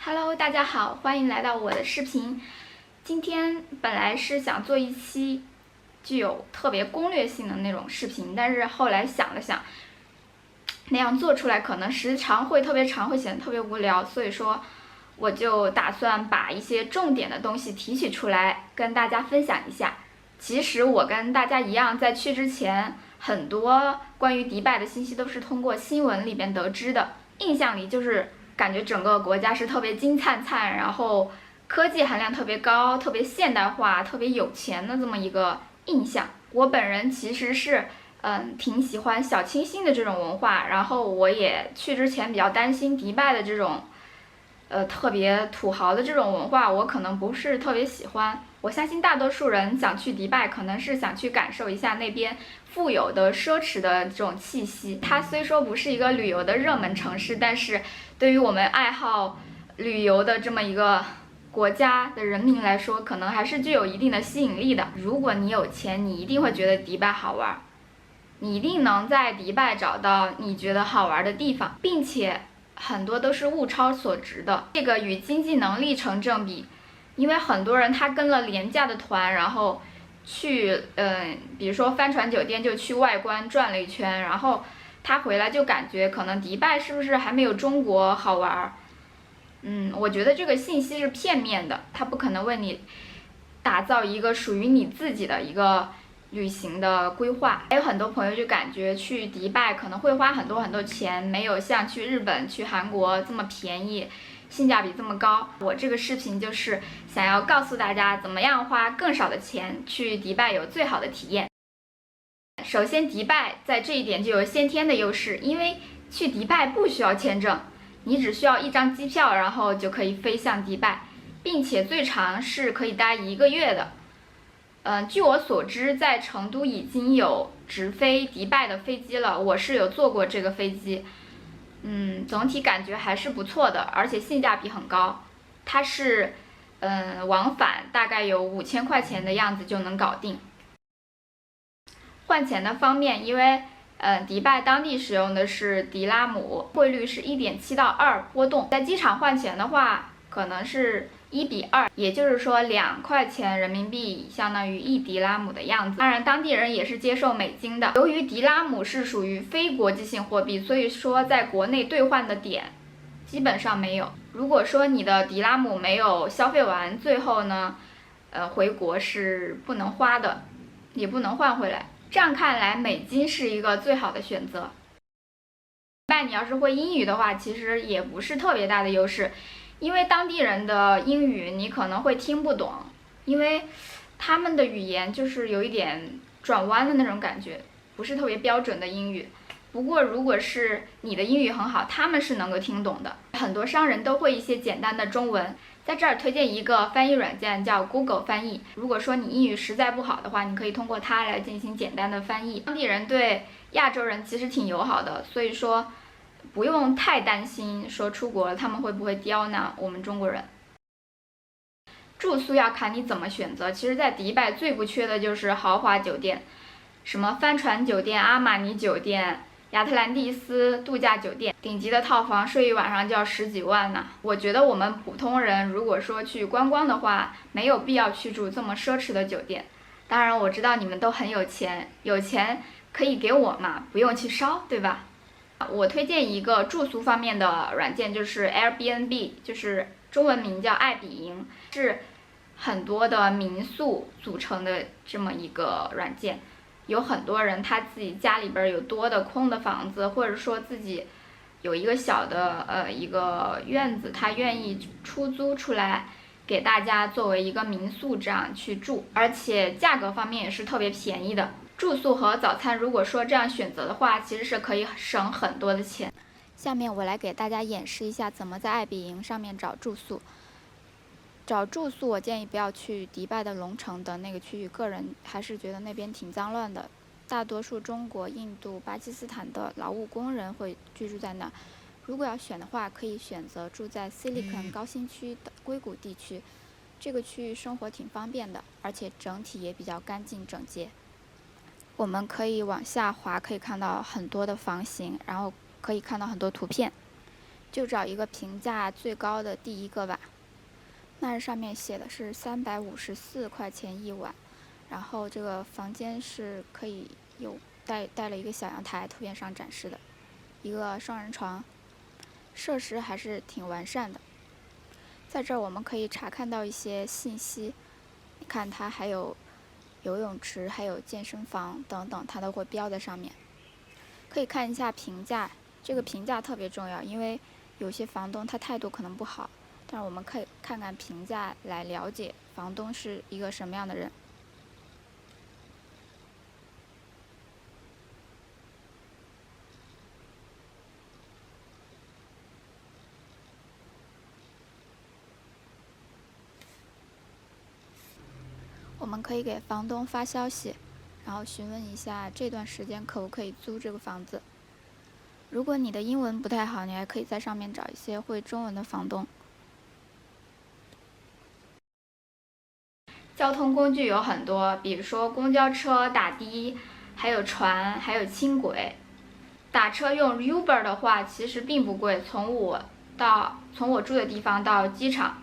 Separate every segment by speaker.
Speaker 1: Hello，大家好，欢迎来到我的视频。今天本来是想做一期具有特别攻略性的那种视频，但是后来想了想，那样做出来可能时长会特别长，会显得特别无聊，所以说我就打算把一些重点的东西提取出来跟大家分享一下。其实我跟大家一样，在去之前，很多关于迪拜的信息都是通过新闻里边得知的，印象里就是感觉整个国家是特别金灿灿，然后科技含量特别高，特别现代化，特别有钱的这么一个印象。我本人其实是挺喜欢小清新的这种文化，然后我也去之前比较担心迪拜的这种特别土豪的这种文化，我可能不是特别喜欢。我相信大多数人想去迪拜，可能是想去感受一下那边富有的、奢侈的这种气息。它虽说不是一个旅游的热门城市，但是对于我们爱好旅游的这么一个国家的人民来说，可能还是具有一定的吸引力的。如果你有钱，你一定会觉得迪拜好玩，你一定能在迪拜找到你觉得好玩的地方，并且很多都是物超所值的，这个与经济能力成正比。因为很多人他跟了廉价的团，然后去比如说帆船酒店就去外观转了一圈，然后他回来就感觉可能迪拜是不是还没有中国好玩？我觉得这个信息是片面的，他不可能为你打造一个属于你自己的一个旅行的规划。还有很多朋友就感觉去迪拜可能会花很多很多钱，没有像去日本、去韩国这么便宜，性价比这么高。我这个视频就是想要告诉大家，怎么样花更少的钱去迪拜有最好的体验。首先，迪拜在这一点就有先天的优势，因为去迪拜不需要签证，你只需要一张机票，然后就可以飞向迪拜，并且最长是可以待1个月的。据我所知，在成都已经有直飞迪拜的飞机了，我是有坐过这个飞机。总体感觉还是不错的，而且性价比很高。它是，往返大概有5000块钱的样子就能搞定。换钱的方面，因为迪拜当地使用的是迪拉姆，汇率是1.7到2波动。在机场换钱的话，可能是1:2，也就是说2块钱人民币相当于1迪拉姆的样子。当然，当地人也是接受美金的。由于迪拉姆是属于非国际性货币，所以说在国内兑换的点基本上没有。如果说你的迪拉姆没有消费完，最后呢，回国是不能花的，也不能换回来。这样看来，美金是一个最好的选择。但你要是会英语的话，其实也不是特别大的优势，因为当地人的英语你可能会听不懂，因为他们的语言就是有一点转弯的那种感觉，不是特别标准的英语。不过如果是你的英语很好，他们是能够听懂的。很多商人都会一些简单的中文，在这儿推荐一个翻译软件叫 Google 翻译。如果说你英语实在不好的话，你可以通过它来进行简单的翻译。当地人对亚洲人其实挺友好的，所以说不用太担心说出国了他们会不会刁难我们中国人。住宿要看你怎么选择，其实在迪拜最不缺的就是豪华酒店，什么帆船酒店、阿玛尼酒店、亚特兰蒂斯度假酒店，顶级的套房睡一晚上就要10几万呢。我觉得我们普通人如果说去观光的话，没有必要去住这么奢侈的酒店。当然我知道你们都很有钱，有钱可以给我嘛，不用去烧，对吧？我推荐一个住宿方面的软件，就是 Airbnb， 就是中文名叫爱彼迎，是很多的民宿组成的这么一个软件。有很多人他自己家里边有多的空的房子，或者说自己有一个小的一个院子，他愿意出租出来给大家作为一个民宿这样去住，而且价格方面也是特别便宜的。住宿和早餐如果说这样选择的话，其实是可以省很多的钱。下面我来给大家演示一下怎么在爱彼迎上面找住宿。找住宿，我建议不要去迪拜的龙城的那个区域，个人还是觉得那边挺脏乱的，大多数中国、印度、巴基斯坦的劳务工人会居住在那。如果要选的话，可以选择住在 Silicon 高新区的硅谷地区，这个区域生活挺方便的，而且整体也比较干净整洁。我们可以往下滑，可以看到很多的房型，然后可以看到很多图片。就找一个评价最高的第一个吧。那上面写的是354块钱1晚，然后这个房间是可以有带了一个小阳台，图片上展示的，一个双人床，设施还是挺完善的。在这儿我们可以查看到一些信息，你看它还有游泳池，还有健身房等等，它都会标在上面。可以看一下评价，这个评价特别重要，因为有些房东他态度可能不好，但是我们可以看看评价来了解房东是一个什么样的人。我们可以给房东发消息，然后询问一下这段时间可不可以租这个房子。如果你的英文不太好，你还可以在上面找一些会中文的房东。交通工具有很多，比如说公交车、打的，还有船，还有轻轨。打车用 Uber 的话，其实并不贵，从我住的地方到机场，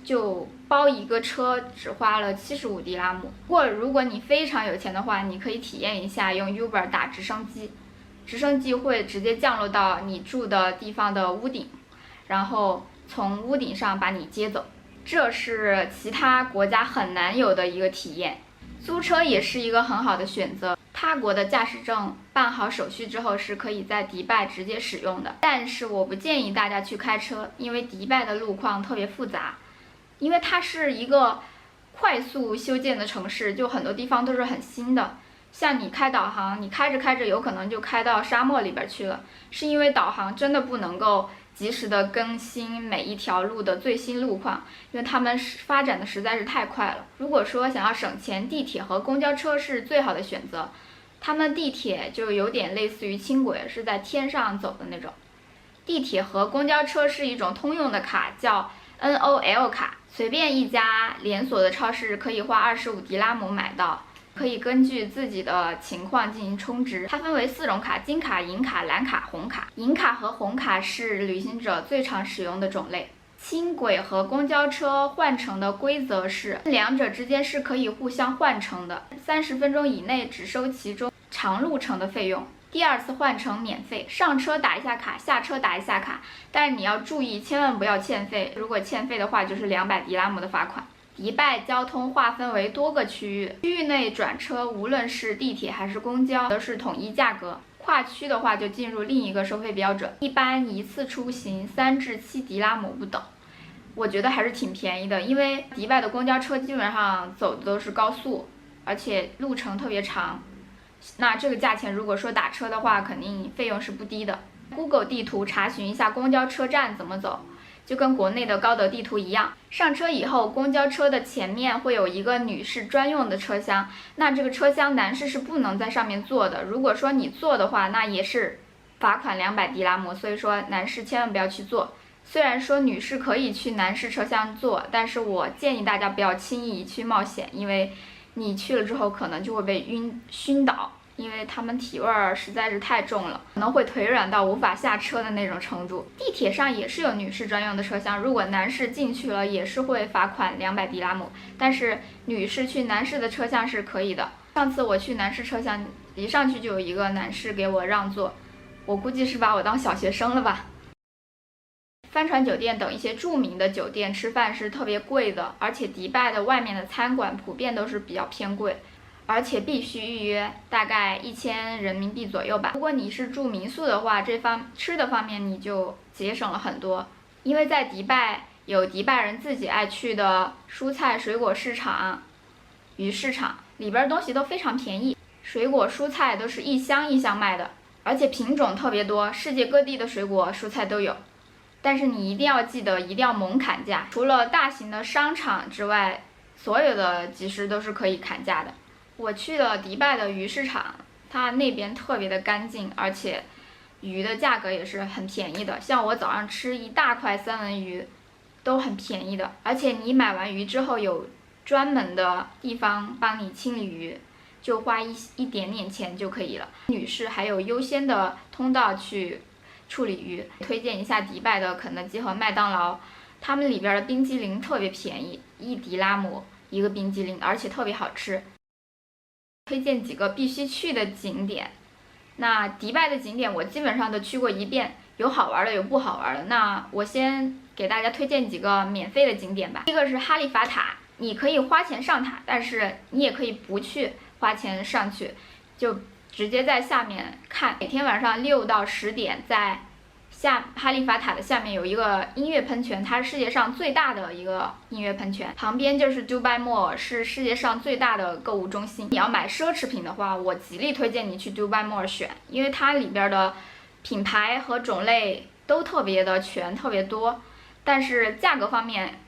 Speaker 1: 就包一个车只花了75迪拉姆。如果你非常有钱的话，你可以体验一下用 Uber 打直升机，直升机会直接降落到你住的地方的屋顶，然后从屋顶上把你接走。这是其他国家很难有的一个体验。租车也是一个很好的选择。他国的驾驶证办好手续之后是可以在迪拜直接使用的，但是我不建议大家去开车，因为迪拜的路况特别复杂，因为它是一个快速修建的城市，就很多地方都是很新的。像你开导航，你开着开着有可能就开到沙漠里边去了，是因为导航真的不能够及时的更新每一条路的最新路况，因为他们发展的实在是太快了。如果说想要省钱，地铁和公交车是最好的选择。他们地铁就有点类似于轻轨，是在天上走的那种。地铁和公交车是一种通用的卡，叫 NOL 卡，随便一家连锁的超市可以花25迪拉姆买到。可以根据自己的情况进行充值。它分为4种卡：金卡、银卡、蓝卡、红卡。银卡和红卡是旅行者最常使用的种类。轻轨和公交车换乘的规则是，两者之间是可以互相换乘的，30分钟以内只收其中长路程的费用，第2次换乘免费。上车打一下卡，下车打一下卡，但是你要注意，千万不要欠费，如果欠费的话就是200迪拉姆的罚款。迪拜交通划分为多个区域，区域内转车无论是地铁还是公交都是统一价格，跨区的话就进入另一个收费标准，一般一次出行3至7迪拉姆不等。我觉得还是挺便宜的，因为迪拜的公交车基本上走的都是高速，而且路程特别长。那这个价钱如果说打车的话，肯定费用是不低的。Google 地图查询一下公交车站怎么走，就跟国内的高德地图一样。上车以后，公交车的前面会有一个女士专用的车厢，那这个车厢男士是不能在上面坐的。如果说你坐的话，那也是罚款200迪拉姆，所以说男士千万不要去坐。虽然说女士可以去男士车厢坐，但是我建议大家不要轻易去冒险，因为你去了之后可能就会被熏倒，因为他们体味儿实在是太重了，可能会腿软到无法下车的那种程度。地铁上也是有女士专用的车厢，如果男士进去了也是会罚款200迪拉姆，但是女士去男士的车厢是可以的。上次我去男士车厢，一上去就有一个男士给我让座，我估计是把我当小学生了吧。帆船酒店等一些著名的酒店吃饭是特别贵的，而且迪拜的外面的餐馆普遍都是比较偏贵，而且必须预约，大概1000人民币左右吧。如果你是住民宿的话，吃的方面你就节省了很多，因为在迪拜有迪拜人自己爱去的蔬菜水果市场、鱼市场，里边东西都非常便宜，水果蔬菜都是一箱一箱卖的，而且品种特别多，世界各地的水果蔬菜都有。但是你一定要记得，一定要猛砍价。除了大型的商场之外，所有的集市都是可以砍价的。我去了迪拜的鱼市场，它那边特别的干净，而且鱼的价格也是很便宜的。像我早上吃一大块三文鱼，都很便宜的。而且你买完鱼之后，有专门的地方帮你清理鱼，就花一点点钱就可以了。女士还有优先的通道去处理鱼。推荐一下迪拜的肯德基和麦当劳，他们里边的冰激凌特别便宜，1迪拉姆一个冰激凌，而且特别好吃。推荐几个必须去的景点。那迪拜的景点我基本上都去过一遍，有好玩的，有不好玩的。那我先给大家推荐几个免费的景点吧。第一个是哈利法塔，你可以花钱上塔，但是你也可以不去花钱上去，就直接在下面看。每天晚上6到10点，在哈利法塔的下面有一个音乐喷泉，它是世界上最大的一个音乐喷泉，旁边就是 Dubai Mall， 是世界上最大的购物中心。你要买奢侈品的话，我极力推荐你去 Dubai Mall 选，因为它里边的品牌和种类都特别的全，特别多，但是价格方面，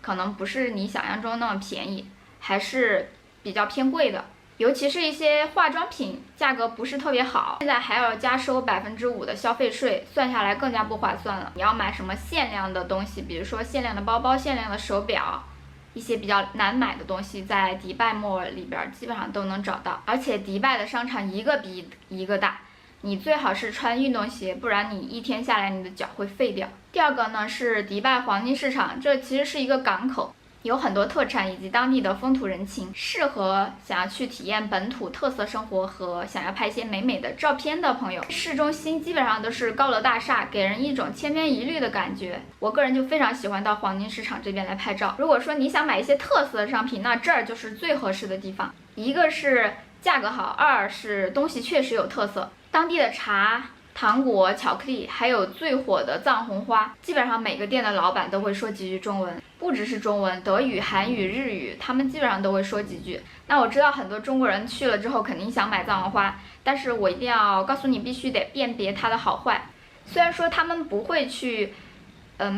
Speaker 1: 可能不是你想象中那么便宜，还是比较偏贵的。尤其是一些化妆品，价格不是特别好，现在还要加收5%的消费税，算下来更加不划算了。你要买什么限量的东西，比如说限量的包包、限量的手表，一些比较难买的东西，在迪拜 Mall 里边基本上都能找到。而且迪拜的商场一个比一个大，你最好是穿运动鞋，不然你一天下来你的脚会废掉。第二个呢是迪拜黄金市场，这其实是一个港口。有很多特产以及当地的风土人情，适合想要去体验本土特色生活和想要拍一些美美的照片的朋友。市中心基本上都是高楼大厦，给人一种千篇一律的感觉。我个人就非常喜欢到黄金市场这边来拍照。如果说你想买一些特色的商品，那这儿就是最合适的地方。一个是价格好，二是东西确实有特色，当地的茶、糖果、巧克力，还有最火的藏红花，基本上每个店的老板都会说几句中文，不只是中文，德语、韩语、日语，他们基本上都会说几句。那我知道很多中国人去了之后肯定想买藏红花，但是我一定要告诉你，必须得辨别它的好坏。虽然说他们不会去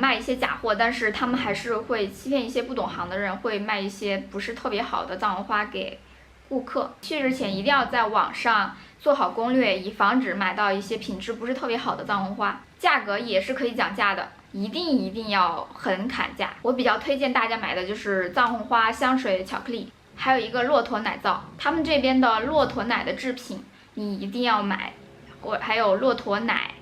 Speaker 1: 卖一些假货，但是他们还是会欺骗一些不懂行的人，会卖一些不是特别好的藏红花给顾客。去之前一定要在网上做好攻略，以防止买到一些品质不是特别好的藏红花。价格也是可以讲价的，一定要很砍价。我比较推荐大家买的就是藏红花、香水、巧克力，还有一个骆驼奶皂。他们这边的骆驼奶的制品你一定要买，还有骆驼奶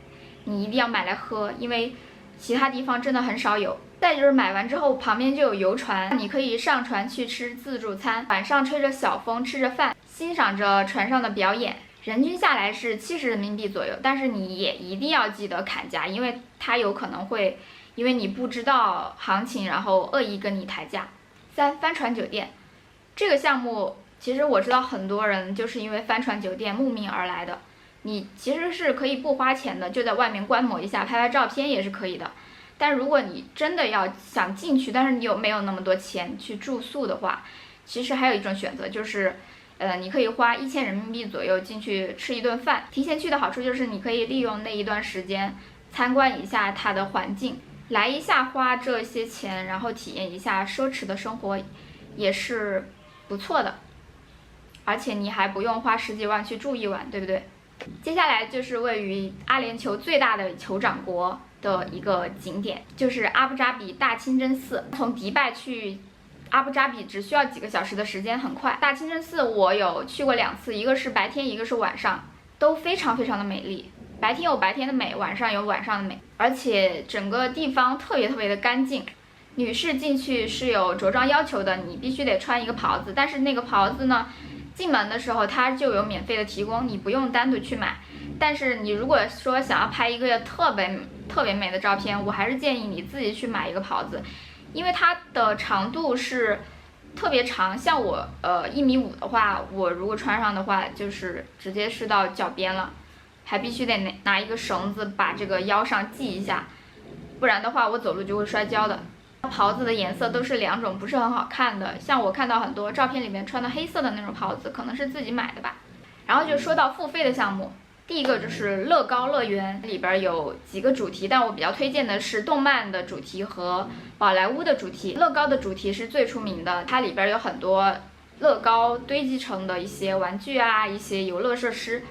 Speaker 1: 你一定要买来喝，因为其他地方真的很少有。再就是买完之后旁边就有游船，你可以上船去吃自助餐，晚上吹着小风，吃着饭，欣赏着船上的表演。人均下来是70人民币左右，但是你也一定要记得砍价，因为它有可能会因为你不知道行情，然后恶意跟你抬价。3、帆船酒店，这个项目其实我知道很多人就是因为帆船酒店慕名而来的。你其实是可以不花钱的，就在外面观摩一下，拍拍照片也是可以的。但如果你真的要想进去，但是你没有那么多钱去住宿的话，其实还有一种选择，就是你可以花1000人民币左右进去吃一顿饭。提前去的好处就是你可以利用那一段时间参观一下它的环境，来一下花这些钱，然后体验一下奢侈的生活，也是不错的。而且你还不用花10几万去住一晚，对不对？接下来就是位于阿联酋最大的酋长国的一个景点，就是阿布扎比大清真寺。从迪拜去阿布扎比只需要几个小时的时间，很快。大清真寺我有去过2次，一个是白天，一个是晚上，都非常的美丽。白天有白天的美，晚上有晚上的美，而且整个地方特别的干净。女士进去是有着装要求的，你必须得穿一个袍子，但是那个袍子呢，进门的时候它就有免费的提供，你不用单独去买。但是你如果说想要拍一个特别美的照片，我还是建议你自己去买一个袍子，因为它的长度是特别长。像我1.5米的话，我如果穿上的话，就是直接是到脚边了，还必须得拿一个绳子把这个腰上系一下，不然的话我走路就会摔跤的。袍子的颜色都是2种，不是很好看的。像我看到很多照片里面穿的黑色的那种袍子，可能是自己买的吧。然后就说到付费的项目，第一个就是乐高乐园，里边有几个主题，但我比较推荐的是动漫的主题和宝莱坞的主题。乐高的主题是最出名的，它里边有很多乐高堆积成的一些玩具啊，一些游乐设施。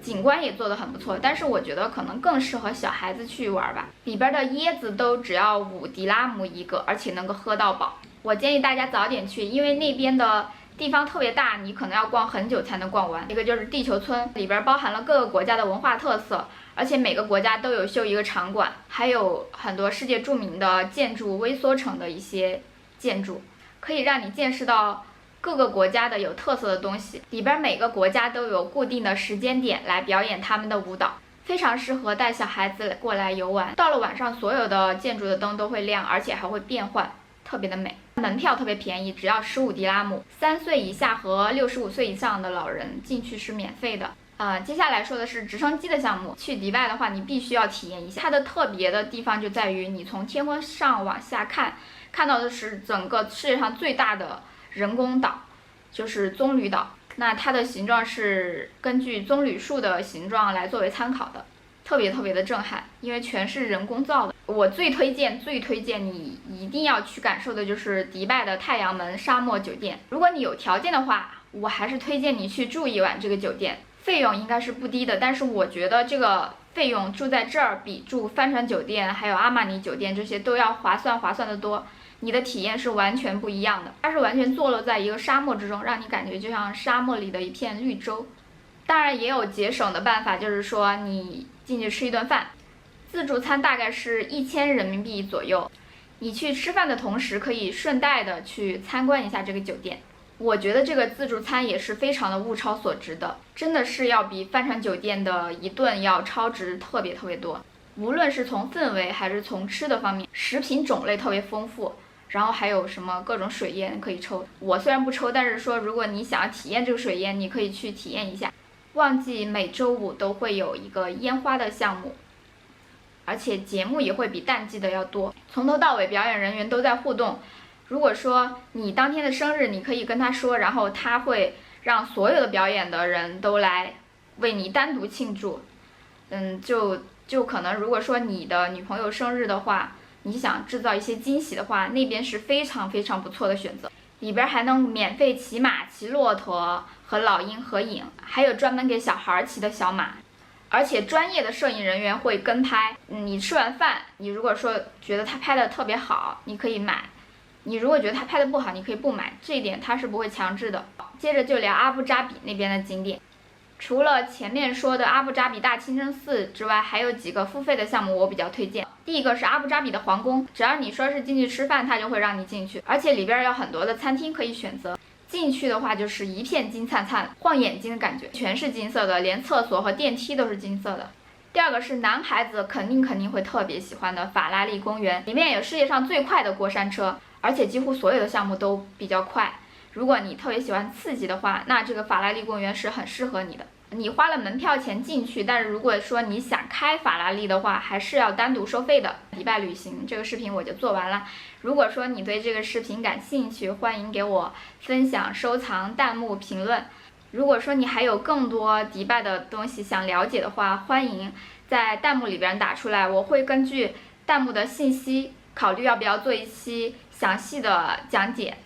Speaker 1: 景观也做得很不错，但是我觉得可能更适合小孩子去玩吧。里边的椰子都只要5迪拉姆一个，而且能够喝到饱。我建议大家早点去，因为那边的地方特别大，你可能要逛很久才能逛完。一个就是地球村，里边包含了各个国家的文化特色，而且每个国家都有修一个场馆，还有很多世界著名的建筑微缩成的一些建筑，可以让你见识到各个国家的有特色的东西。里边每个国家都有固定的时间点来表演他们的舞蹈，非常适合带小孩子过来游玩。到了晚上，所有的建筑的灯都会亮，而且还会变换，特别的美。门票特别便宜，只要15迪拉姆，3岁以下和65岁以上的老人进去是免费的。接下来说的是直升机的项目。去迪拜的话，你必须要体验一下。它的特别的地方就在于，你从天空上往下看到的是整个世界上最大的人工岛，就是棕榈岛。那它的形状是根据棕榈树的形状来作为参考的，特别的震撼，因为全是人工造的。我最推荐你一定要去感受的就是迪拜的太阳门沙漠酒店。如果你有条件的话，我还是推荐你去住一晚这个酒店，费用应该是不低的。但是我觉得这个费用住在这儿比住帆船酒店还有阿玛尼酒店这些都要划算的多。你的体验是完全不一样的，它是完全坐落在一个沙漠之中，让你感觉就像沙漠里的一片绿洲。当然也有节省的办法，就是说你进去吃一顿饭，自助餐大概是1000人民币左右。你去吃饭的同时，可以顺带的去参观一下这个酒店。我觉得这个自助餐也是非常的物超所值的，真的是要比帆船酒店的一顿要超值特别多。无论是从氛围还是从吃的方面，食品种类特别丰富。然后还有什么各种水烟可以抽，我虽然不抽，但是说如果你想要体验这个水烟，你可以去体验一下。旺季每周5都会有一个烟花的项目，而且节目也会比淡季的要多，从头到尾表演人员都在互动。如果说你当天的生日，你可以跟他说，然后他会让所有的表演的人都来为你单独庆祝。就可能如果说你的女朋友生日的话，你想制造一些惊喜的话，那边是非常不错的选择。里边还能免费骑马、骑骆驼和老鹰合影，还有专门给小孩骑的小马，而且专业的摄影人员会跟拍。你吃完饭，你如果说觉得他拍的特别好，你可以买；你如果觉得他拍的不好，你可以不买，这一点他是不会强制的。接着就聊阿布扎比那边的景点。除了前面说的阿布扎比大清真寺之外，还有几个付费的项目我比较推荐。第一个是阿布扎比的皇宫，只要你说是进去吃饭，它就会让你进去，而且里边有很多的餐厅可以选择。进去的话就是一片金灿灿，晃眼睛的感觉，全是金色的，连厕所和电梯都是金色的。第二个是男孩子肯定会特别喜欢的法拉利公园，里面有世界上最快的过山车，而且几乎所有的项目都比较快。如果你特别喜欢刺激的话，那这个法拉利公园是很适合你的。你花了门票钱进去，但是如果说你想开法拉利的话，还是要单独收费的。迪拜旅行这个视频我就做完了。如果说你对这个视频感兴趣，欢迎给我分享、收藏、弹幕、评论。如果说你还有更多迪拜的东西想了解的话，欢迎在弹幕里边打出来，我会根据弹幕的信息考虑要不要做一期详细的讲解。